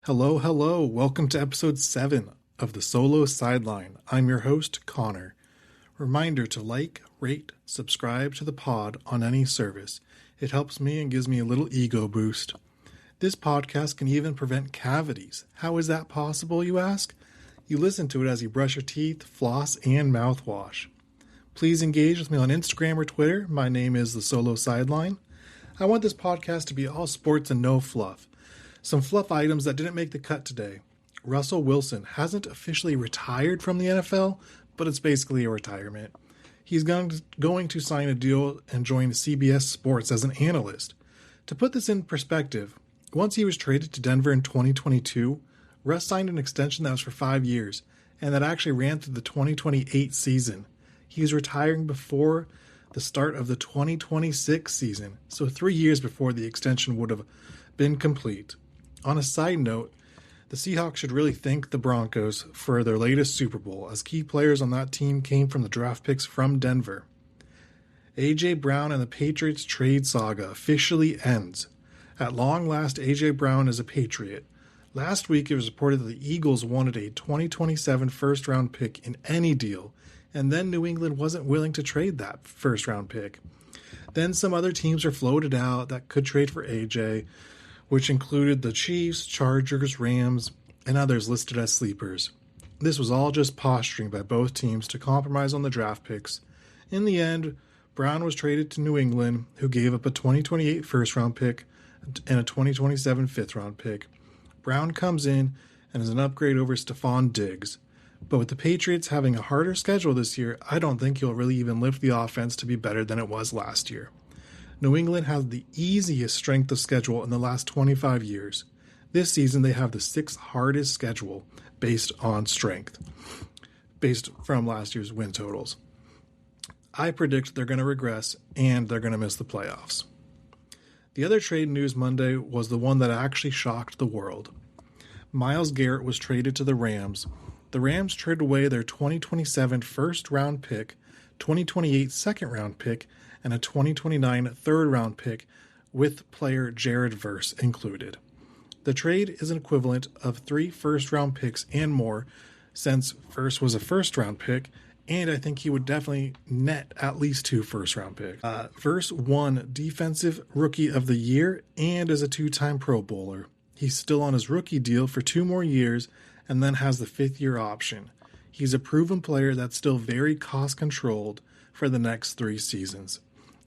Hello, hello. Welcome to episode 7 of the Solo Sideline. I'm your host, Conor. Reminder to like, rate, subscribe to the pod on any service. It helps me and gives me a little ego boost. This podcast can even prevent cavities. How is that possible, you ask? You listen to it as you brush your teeth, floss, and mouthwash. Please engage with me on Instagram or Twitter. My name is the Solo Sideline. I want this podcast to be all sports and no fluff. Some fluff items that didn't make the cut today. Russell Wilson hasn't officially retired from the NFL, but it's basically a retirement. He's going to sign a deal and join CBS Sports as an analyst. To put this in perspective, once he was traded to Denver in 2022, Russ signed an extension that was for 5 years, and that actually ran through the 2028 season. He's retiring before the start of the 2026 season, so 3 years before the extension would have been complete. On a side note, the Seahawks should really thank the Broncos for their latest Super Bowl, as key players on that team came from the draft picks from Denver. A.J. Brown and the Patriots trade saga officially ends. At long last, A.J. Brown is a Patriot. Last week, it was reported that the Eagles wanted a 2027 first-round pick in any deal, and then New England wasn't willing to trade that first-round pick. Then some other teams were floated out that could trade for A.J., which included the Chiefs, Chargers, Rams, and others listed as sleepers. This was all just posturing by both teams to compromise on the draft picks. In the end, Brown was traded to New England, who gave up a 2028 first-round pick and a 2027 fifth-round pick. Brown comes in and is an upgrade over Stephon Diggs. But with the Patriots having a harder schedule this year, I don't think he'll really even lift the offense to be better than it was last year. New England has the easiest strength of schedule in the last 25 years. This season, they have the 6th hardest schedule based on strength, based from last year's win totals. I predict they're going to regress and they're going to miss the playoffs. The other trade news Monday was the one that actually shocked the world. Myles Garrett was traded to the Rams. The Rams traded away their 2027 first-round pick, 2028 second-round pick, and a 2029 third-round pick with player Jared Verse included. The trade is an equivalent of 3 first-round picks and more, since Verse was a first-round pick, and I think he would definitely net at least 2 first-round picks. Verse won Defensive Rookie of the Year and is a 2-time Pro Bowler. He's still on his rookie deal for 2 more years and then has the 5th-year option. He's a proven player that's still very cost-controlled for the next 3 seasons.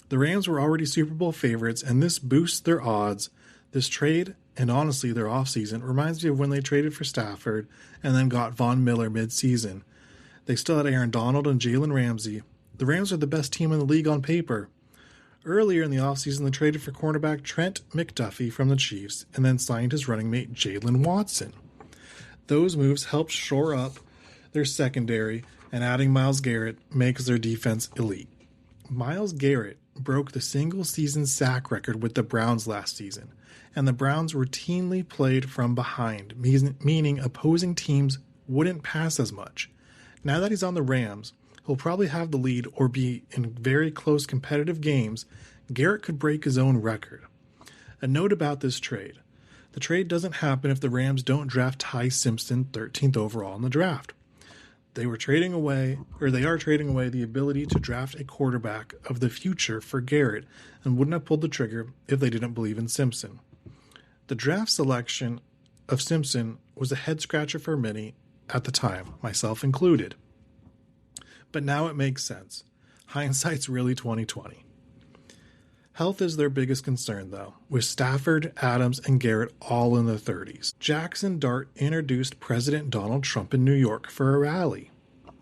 The Rams were already Super Bowl favorites, and this boosts their odds. This trade, and honestly their offseason, reminds me of when they traded for Stafford and then got Von Miller mid-season. They still had Aaron Donald and Jalen Ramsey. The Rams are the best team in the league on paper. Earlier in the offseason, they traded for cornerback Trent McDuffie from the Chiefs and then signed his running mate Jalen Watson. Those moves helped shore up their secondary, and adding Myles Garrett makes their defense elite. Myles Garrett broke the single-season sack record with the Browns last season, and the Browns routinely played from behind, meaning opposing teams wouldn't pass as much. Now that he's on the Rams, he'll probably have the lead or be in very close competitive games. Garrett could break his own record. A note about this trade. The trade doesn't happen if the Rams don't draft Ty Simpson 13th overall in the draft. They are trading away the ability to draft a quarterback of the future for Garrett and wouldn't have pulled the trigger if they didn't believe in Simpson. The draft selection of Simpson was a head-scratcher for many at the time, myself included. But now it makes sense. Hindsight's really 20/20. Health is their biggest concern, though, with Stafford, Adams, and Garrett all in their 30s. Jaxson Dart introduced President Donald Trump in New York for a rally.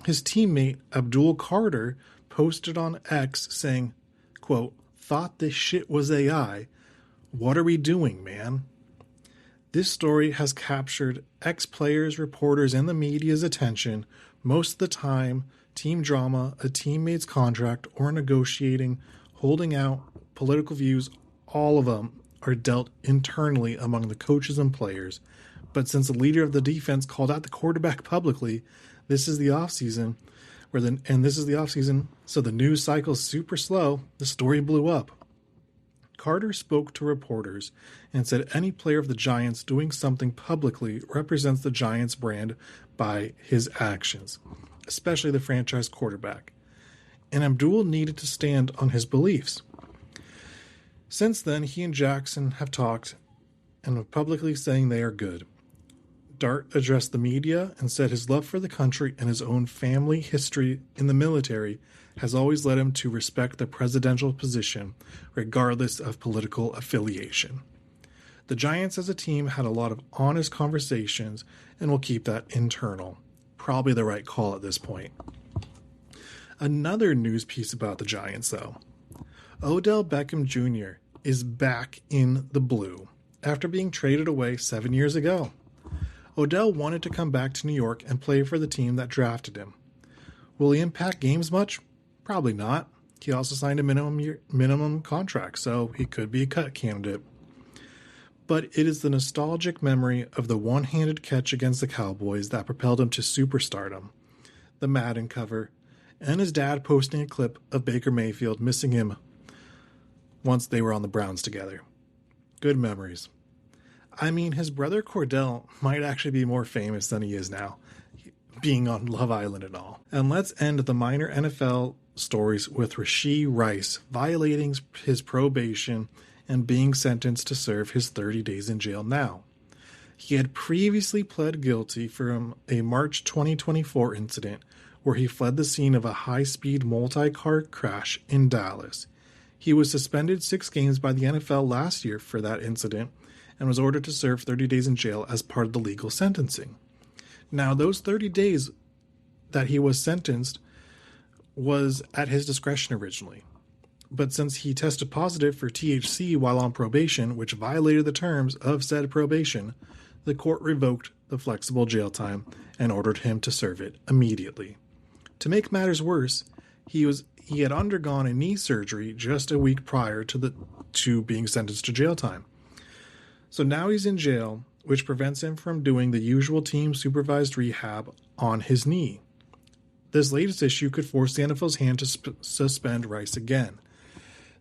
His teammate, Abdul Carter, posted on X saying, quote, "Thought this shit was AI. What are we doing, man?" This story has captured ex-players, reporters, and the media's attention. Most of the time, team drama, a teammate's contract, or negotiating, holding out, political views, all of them are dealt internally among the coaches and players. But since the leader of the defense called out the quarterback publicly, this is the offseason, so the news cycle's super slow. The story blew up. Carter spoke to reporters and said any player of the Giants doing something publicly represents the Giants brand by his actions, especially the franchise quarterback. And Abdul needed to stand on his beliefs. Since then, he and Jaxson have talked and are publicly saying they are good. Dart addressed the media and said his love for the country and his own family history in the military has always led him to respect the presidential position, regardless of political affiliation. The Giants as a team had a lot of honest conversations and will keep that internal. Probably the right call at this point. Another news piece about the Giants, though. Odell Beckham Jr. is back in the blue after being traded away 7 years ago. Odell wanted to come back to New York and play for the team that drafted him. Will he impact games much? Probably not. He also signed a minimum contract, so he could be a cut candidate. But it is the nostalgic memory of the one-handed catch against the Cowboys that propelled him to superstardom, the Madden cover, and his dad posting a clip of Baker Mayfield missing him once they were on the Browns together. Good memories. I mean, his brother Cordell might actually be more famous than he is now, being on Love Island and all. And let's end the minor NFL stories with Rashee Rice violating his probation and being sentenced to serve his 30 days in jail now. He had previously pled guilty from a March 2024 incident where he fled the scene of a high-speed multi-car crash in Dallas. He was suspended 6 games by the NFL last year for that incident and was ordered to serve 30 days in jail as part of the legal sentencing. Now, those 30 days that he was sentenced was at his discretion originally. But since he tested positive for THC while on probation, which violated the terms of said probation, the court revoked the flexible jail time and ordered him to serve it immediately. To make matters worse, he had undergone a knee surgery just a week prior to being sentenced to jail time. So now he's in jail, which prevents him from doing the usual team-supervised rehab on his knee. This latest issue could force the NFL's hand to suspend Rice again.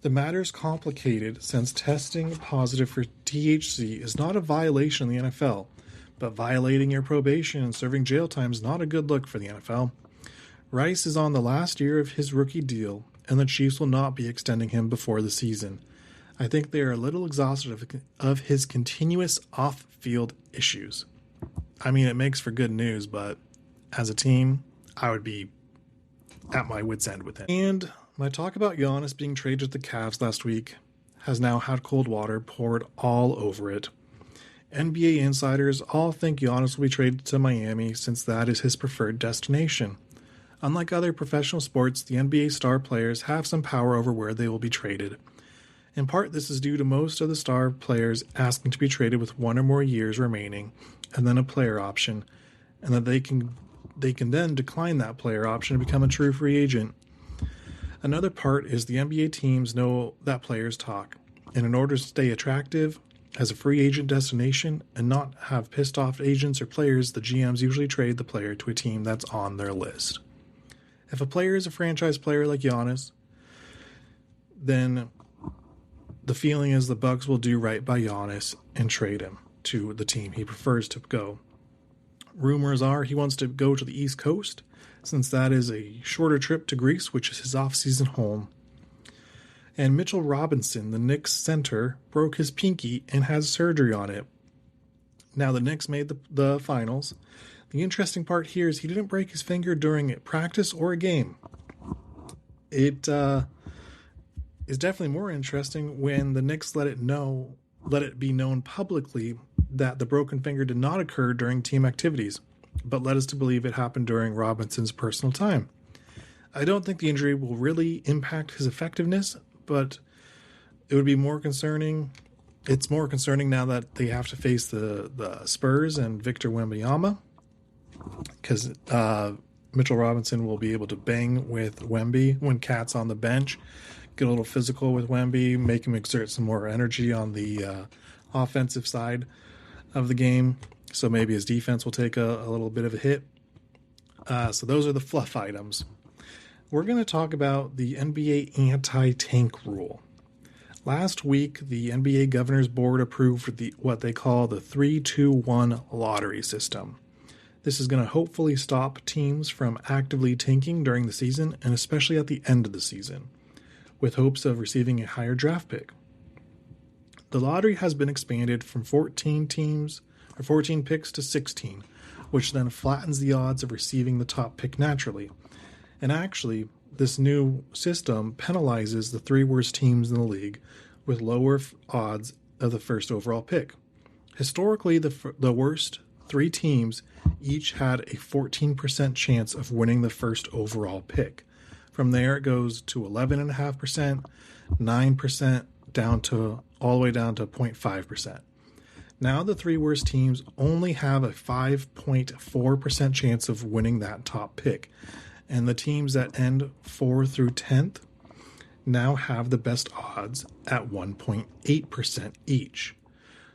The matter is complicated since testing positive for THC is not a violation in the NFL, but violating your probation and serving jail time is not a good look for the NFL. Rice is on the last year of his rookie deal, and the Chiefs will not be extending him before the season. I think they are a little exhausted of his continuous off-field issues. I mean, it makes for good news, but as a team, I would be at my wit's end with him. And my talk about Giannis being traded to the Cavs last week has now had cold water poured all over it. NBA insiders all think Giannis will be traded to Miami since that is his preferred destination. Unlike other professional sports, the NBA star players have some power over where they will be traded. In part, this is due to most of the star players asking to be traded with 1 or more years remaining and then a player option, and that they can then decline that player option and become a true free agent. Another part is the NBA teams know that players talk, and in order to stay attractive as a free agent destination and not have pissed off agents or players, the GMs usually trade the player to a team that's on their list. If a player is a franchise player like Giannis, then the feeling is the Bucks will do right by Giannis and trade him to the team he prefers to go. Rumors are he wants to go to the East Coast, since that is a shorter trip to Greece, which is his off-season home. And Mitchell Robinson, the Knicks center, broke his pinky and has surgery on it. Now the Knicks made the finals. The interesting part here is he didn't break his finger during practice or a game. It is definitely more interesting when the Knicks let it be known publicly that the broken finger did not occur during team activities, but led us to believe it happened during Robinson's personal time. I don't think the injury will really impact his effectiveness, but it would be more concerning. It's more concerning now that they have to face the Spurs and Victor Wembanyama, because Mitchell Robinson will be able to bang with Wemby when Cat's on the bench, get a little physical with Wemby, make him exert some more energy on the offensive side of the game. So maybe his defense will take a little bit of a hit. So those are the fluff items. We're going to talk about the NBA anti-tank rule. Last week, the NBA Governors Board approved what they call the 3-2-1 lottery system. This is going to hopefully stop teams from actively tanking during the season and especially at the end of the season, with hopes of receiving a higher draft pick. The lottery has been expanded from 14 picks to 16, which then flattens the odds of receiving the top pick naturally. And actually, this new system penalizes the 3 worst teams in the league with lower odds of the first overall pick. Historically, the worst 3 teams each had a 14% chance of winning the first overall pick. From there, it goes to 11.5%, 9%, all the way down to 0.5%. Now the 3 worst teams only have a 5.4% chance of winning that top pick. And the teams that end 4th through 10th now have the best odds at 1.8% each.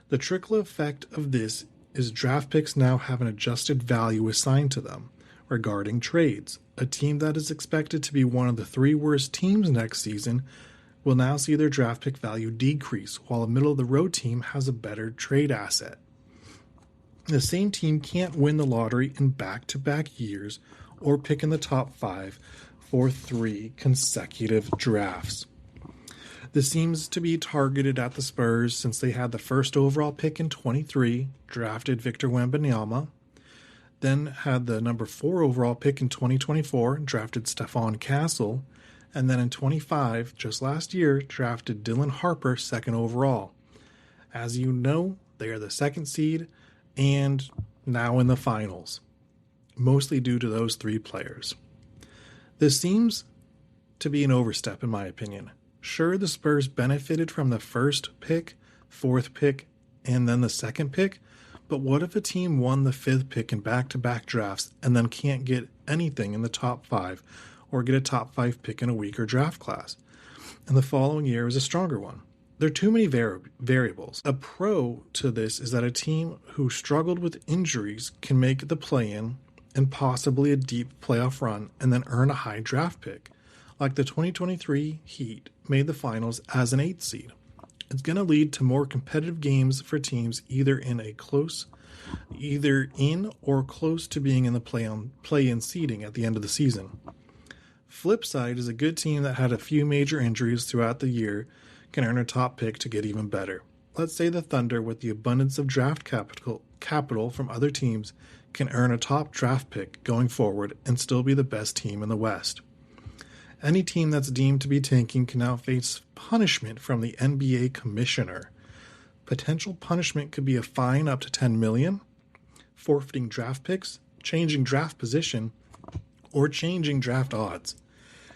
The trickle effect of this is draft picks now have an adjusted value assigned to them. Regarding trades, a team that is expected to be one of the 3 worst teams next season will now see their draft pick value decrease, while a middle-of-the-road team has a better trade asset. The same team can't win the lottery in back-to-back years or pick in the top 5 for 3 consecutive drafts. This seems to be targeted at the Spurs since they had the first overall pick in 23, drafted Victor Wembanyama, then had the number 4 overall pick in 2024, drafted Stephon Castle, and then in 25, just last year, drafted Dylan Harper 2nd overall. As you know, they are the 2nd seed and now in the finals, mostly due to those 3 players. This seems to be an overstep in my opinion. Sure, the Spurs benefited from the 1st pick, 4th pick, and then the 2nd pick, but what if a team won the 5th pick in back-to-back drafts and then can't get anything in the top 5 or get a top 5 pick in a weaker draft class, and the following year is a stronger one? There are too many variables. A pro to this is that a team who struggled with injuries can make the play-in and possibly a deep playoff run and then earn a high draft pick, like the 2023 Heat made the finals as an 8th seed. It's going to lead to more competitive games for teams either in or close to being in the play-in seeding at the end of the season. Flip side is a good team that had a few major injuries throughout the year can earn a top pick to get even better. Let's say the Thunder, with the abundance of draft capital from other teams, can earn a top draft pick going forward and still be the best team in the West. Any team that's deemed to be tanking can now face punishment from the NBA commissioner. Potential punishment could be a fine up to $10 million, forfeiting draft picks, changing draft position, or changing draft odds.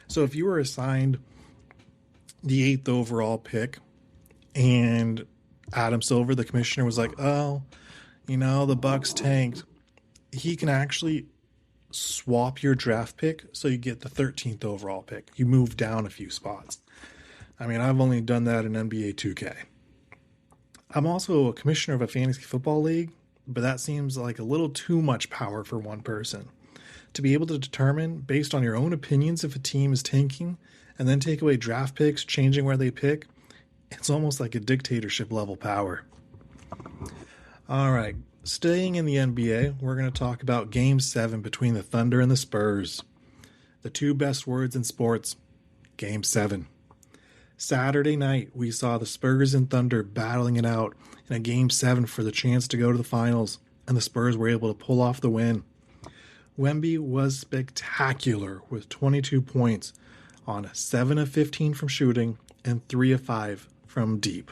So if you were assigned the 8th overall pick and Adam Silver, the commissioner, was like, the Bucks tanked, he can actually swap your draft pick so you get the 13th overall pick. You move down a few spots. I mean, I've only done that in NBA 2K. I'm also a commissioner of a fantasy football league, but that seems like a little too much power for one person. To be able to determine, based on your own opinions, if a team is tanking and then take away draft picks, changing where they pick, it's almost like a dictatorship level power. All right. Staying in the NBA, we're going to talk about Game 7 between the Thunder and the Spurs. The 2 best words in sports, Game 7. Saturday night, we saw the Spurs and Thunder battling it out in a Game 7 for the chance to go to the finals, and the Spurs were able to pull off the win. Wemby was spectacular with 22 points on 7 of 15 from shooting and 3 of 5 from deep.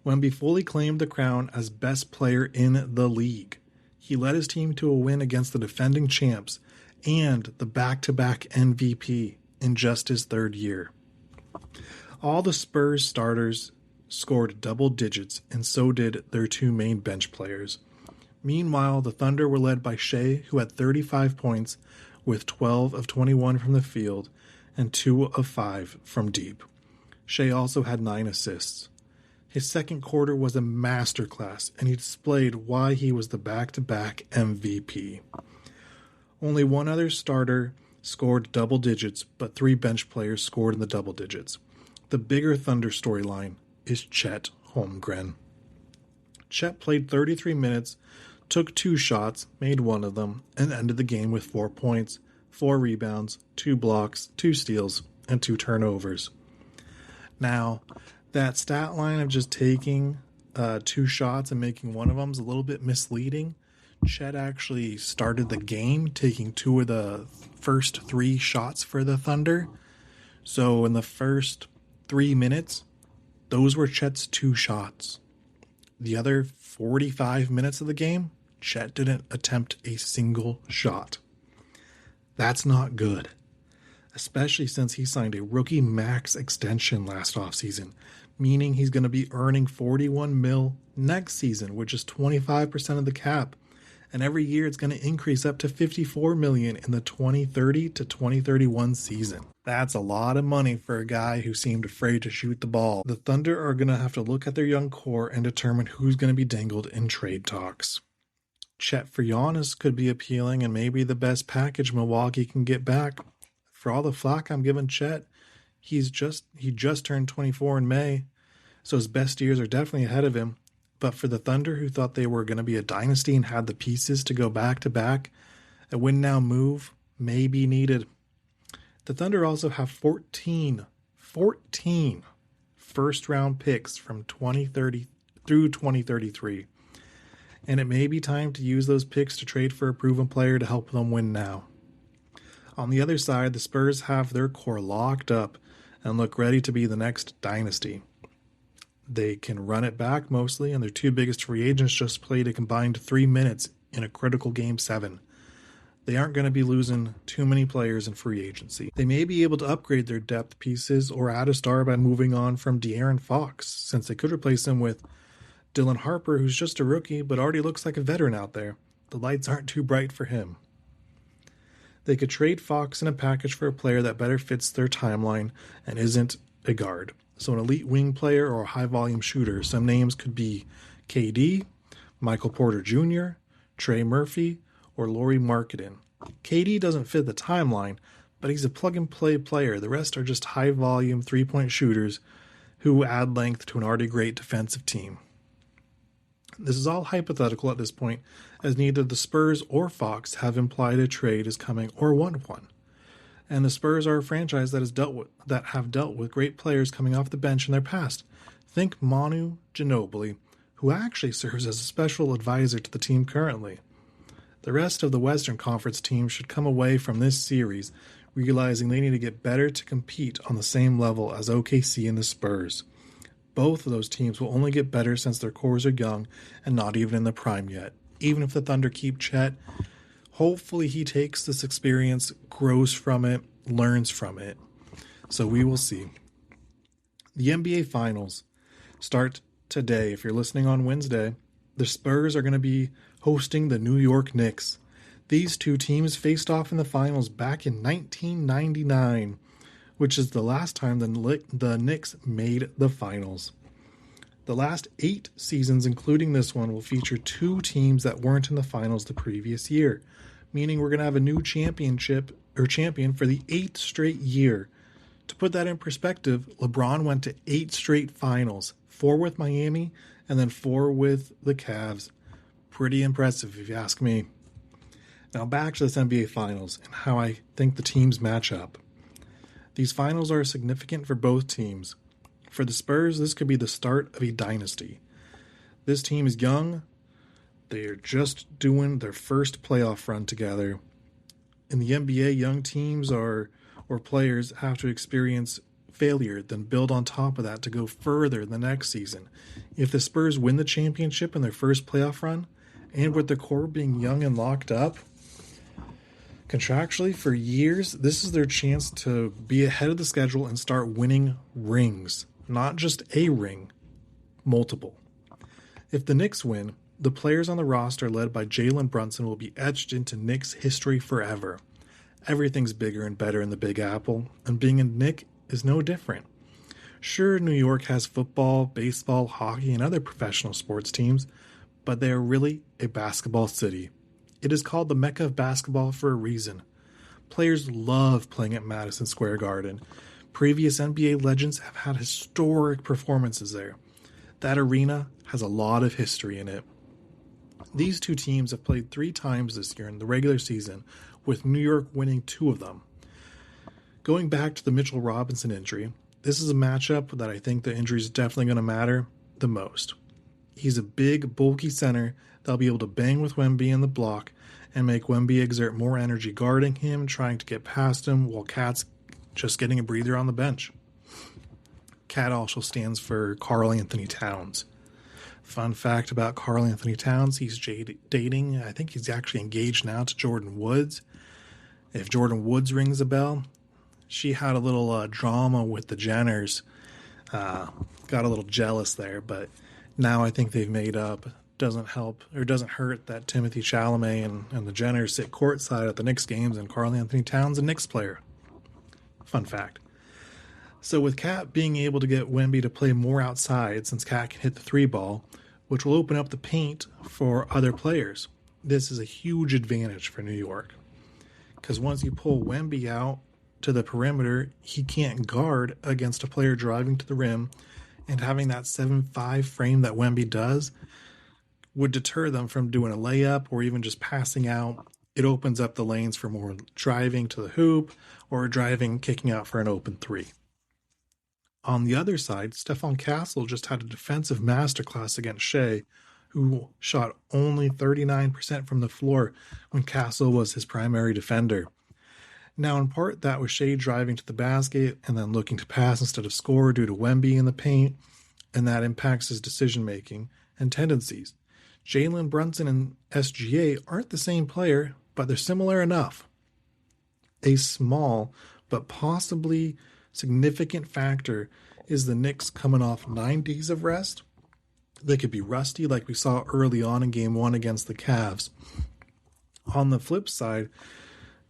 Wemby fully claimed the crown as best player in the league. He led his team to a win against the defending champs and the back-to-back MVP in just his 3rd year. All the Spurs starters scored double digits, and so did their 2 main bench players. Meanwhile, the Thunder were led by Shea, who had 35 points with 12 of 21 from the field and 2 of 5 from deep. Shea also had 9 assists. His second quarter was a masterclass, and he displayed why he was the back-to-back MVP. Only one other starter scored double digits, but 3 bench players scored in the double digits. The bigger Thunder storyline is Chet Holmgren. Chet played 33 minutes, took 2 shots, made one of them, and ended the game with 4 points, 4 rebounds, 2 blocks, 2 steals, and 2 turnovers. Now, that stat line of just taking 2 shots and making one of them is a little bit misleading. Chet actually started the game taking 2 of the first 3 shots for the Thunder. So in the first 3 minutes, those were Chet's 2 shots. The other 45 minutes of the game, Chet didn't attempt a single shot. That's not good, especially since he signed a rookie max extension last offseason, meaning he's going to be earning $41 million next season, which is 25% of the cap. And every year it's going to increase up to $54 million in the 2030 to 2031 season. That's a lot of money for a guy who seemed afraid to shoot the ball. The Thunder are going to have to look at their young core and determine who's going to be dangled in trade talks. Chet for Giannis could be appealing and maybe the best package Milwaukee can get back. For all the flack I'm giving Chet, he just turned 24 in May, so his best years are definitely ahead of him. But for the Thunder, who thought they were going to be a dynasty and had the pieces to go back-to-back, a win-now move may be needed. The Thunder also have 14 first-round picks from 2030 through 2033. And it may be time to use those picks to trade for a proven player to help them win now. On the other side, the Spurs have their core locked up and look ready to be the next dynasty. They can run it back mostly, and their 2 biggest free agents just played a combined 3 minutes in a critical Game 7. They aren't going to be losing too many players in free agency. They may be able to upgrade their depth pieces or add a star by moving on from De'Aaron Fox, since they could replace him with Dylan Harper, who's just a rookie but already looks like a veteran out there. The lights aren't too bright for him. They could trade Fox in a package for a player that better fits their timeline and isn't a guard. So an elite wing player or a high-volume shooter. Some names could be KD, Michael Porter Jr., Trey Murphy, or Lauri Markkanen. KD doesn't fit the timeline, but he's a plug-and-play player. The rest are just high-volume three-point shooters who add length to an already great defensive team. This is all hypothetical at this point, as neither the Spurs or Fox have implied a trade is coming or want one. And the Spurs are a franchise that have dealt with great players coming off the bench in their past. Think Manu Ginobili, who actually serves as a special advisor to the team currently. The rest of the Western Conference teams should come away from this series realizing they need to get better to compete on the same level as OKC and the Spurs. Both of those teams will only get better since their cores are young and not even in the prime yet. Even if the Thunder keep Chet, hopefully he takes this experience, grows from it, learns from it. So we will see. The NBA Finals start today. If you're listening on Wednesday, the Spurs are going to be hosting the New York Knicks. These 2 teams faced off in the finals back in 1999, which is the last time the Knicks made the finals. The last 8 seasons, including this one, will feature 2 teams that weren't in the finals the previous year, meaning we're going to have a new champion for the 8th straight year. To put that in perspective, LeBron went to 8 straight finals, 4 with Miami and then 4 with the Cavs. Pretty impressive if you ask me. Now back to this NBA Finals and how I think the teams match up. These finals are significant for both teams. For the Spurs, this could be the start of a dynasty. This team is young. They are just doing their first playoff run together. In the NBA, young teams or players have to experience failure, then build on top of that to go further the next season. If the Spurs win the championship in their first playoff run, and with their core being young and locked up, contractually for years, this is their chance to be ahead of the schedule and start winning rings. Not just a ring, multiple. If the Knicks win, the players on the roster led by Jalen Brunson will be etched into Knicks history forever. Everything's bigger and better in the Big Apple, and being a Knick is no different. Sure, New York has football, baseball, hockey, and other professional sports teams, but they are really a basketball city. It is called the Mecca of basketball for a reason. Players love playing at Madison Square Garden. Previous NBA legends have had historic performances there. That arena has a lot of history in it. These two teams have played 3 times this year in the regular season, with New York winning 2 of them. Going back to the Mitchell Robinson injury, this is a matchup that I think the injury is definitely going to matter the most. He's a big, bulky center that'll be able to bang with Wemby in the block and make Wemby exert more energy guarding him, trying to get past him, while Cat's just getting a breather on the bench. Cat also stands for Karl Anthony Towns. Fun fact about Karl Anthony Towns, he's dating, I think he's actually engaged now to Jordan Woods. If Jordan Woods rings a bell, she had a little drama with the Jenners. Got a little jealous there, but now I think they've made up. Doesn't help or doesn't hurt that Timothy Chalamet and the Jenners sit courtside at the Knicks games, and Karl Anthony Towns a Knicks player. Fun fact. So with Cat being able to get Wemby to play more outside, since Cat can hit the 3 ball, which will open up the paint for other players, this is a huge advantage for New York. Because once you pull Wemby out to the perimeter, he can't guard against a player driving to the rim, and having that 7'5" frame that Wemby does would deter them from doing a layup or even just passing out. It opens up the lanes for more driving to the hoop or driving, kicking out for an open 3. On the other side, Stephon Castle just had a defensive masterclass against Shea, who shot only 39% from the floor when Castle was his primary defender. Now, in part, that was Shea driving to the basket and then looking to pass instead of score due to Wemby in the paint, and that impacts his decision-making and tendencies. Jalen Brunson and SGA aren't the same player, but they're similar enough. A small but possibly significant factor is the Knicks coming off 9 days of rest. They could be rusty like we saw early on in Game 1 against the Cavs. On the flip side,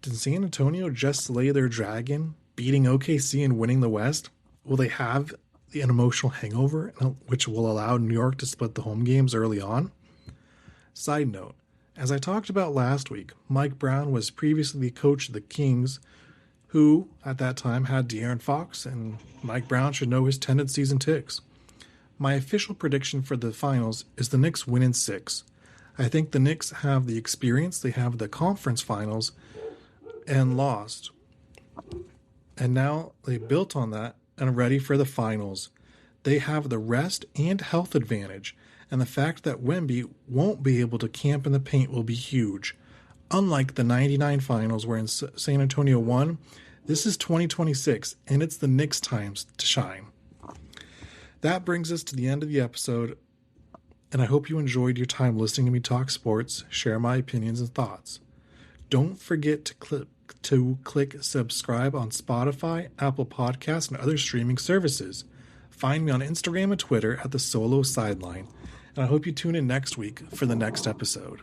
did San Antonio just slay their dragon, beating OKC and winning the West? Will they have an emotional hangover, which will allow New York to split the home games early on? Side note, as I talked about last week, Mike Brown was previously the coach of the Kings, who, at that time, had De'Aaron Fox, and Mike Brown should know his tendencies and ticks. My official prediction for the finals is the Knicks win in 6. I think the Knicks have the experience, they have the conference finals, and lost. And now they built on that and are ready for the finals. They have the rest and health advantage, and the fact that Wemby won't be able to camp in the paint will be huge. Unlike the 99 finals where San Antonio won, this is 2026, and it's the Knicks' times to shine. That brings us to the end of the episode, and I hope you enjoyed your time listening to me talk sports, share my opinions and thoughts. Don't forget to click subscribe on Spotify, Apple Podcasts, and other streaming services. Find me on Instagram and Twitter at the Solo Sideline, and I hope you tune in next week for the next episode.